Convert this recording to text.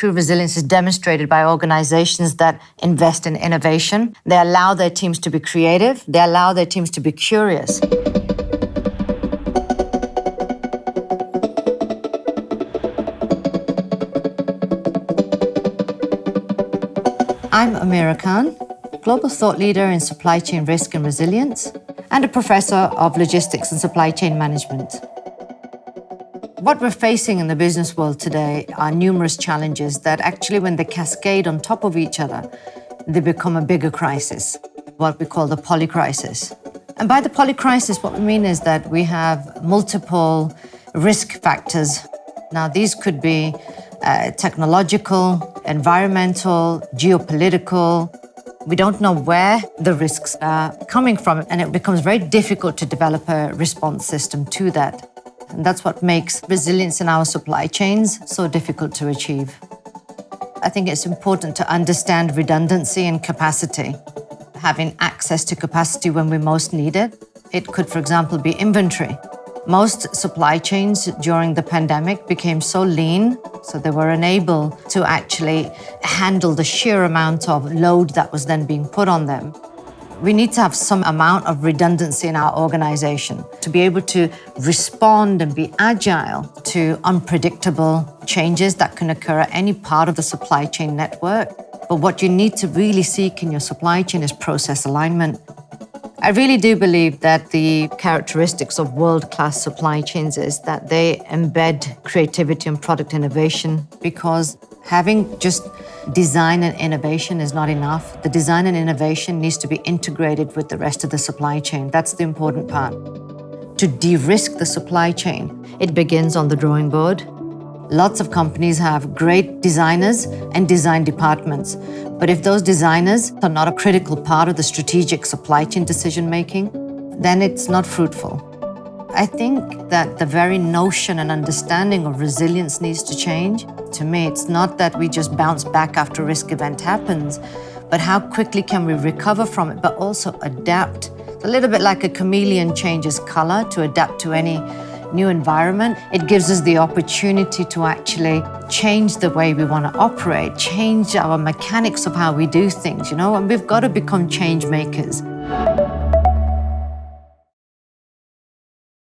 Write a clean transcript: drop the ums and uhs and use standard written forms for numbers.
true resilience is demonstrated by organizations that invest in innovation. They allow their teams to be creative. They allow their teams to be curious. I'm Omera Khan, global thought leader in supply chain risk and resilience, and a professor of logistics and supply chain management. What we're facing in the business world today are numerous challenges that actually, when they cascade on top of each other, they become a bigger crisis, what we call the polycrisis. And by the polycrisis, what we mean is that we have multiple risk factors. Now, these could be technological, environmental, geopolitical. We don't know where the risks are coming from, and it becomes very difficult to develop a response system to that. And that's what makes resilience in our supply chains so difficult to achieve. I think it's important to understand redundancy and capacity, having access to capacity when we most need it. It could, for example, be inventory. Most supply chains during the pandemic became so lean, so they were unable to actually handle the sheer amount of load that was then being put on them. We need to have some amount of redundancy in our organization to be able to respond and be agile to unpredictable changes that can occur at any part of the supply chain network. But what you need to really seek in your supply chain is process alignment. I really do believe that the characteristics of world-class supply chains is that they embed creativity and product innovation, because having just design and innovation is not enough. The design and innovation needs to be integrated with the rest of the supply chain. That's the important part. To de-risk the supply chain, it begins on the drawing board. Lots of companies have great designers and design departments. But if those designers are not a critical part of the strategic supply chain decision-making, then it's not fruitful. I think that the very notion and understanding of resilience needs to change. To me, it's not that we just bounce back after a risk event happens, but how quickly can we recover from it, but also adapt. It's a little bit like a chameleon changes color to adapt to any new environment. It gives us the opportunity to actually change the way we want to operate, change our mechanics of how we do things, and we've got to become change makers.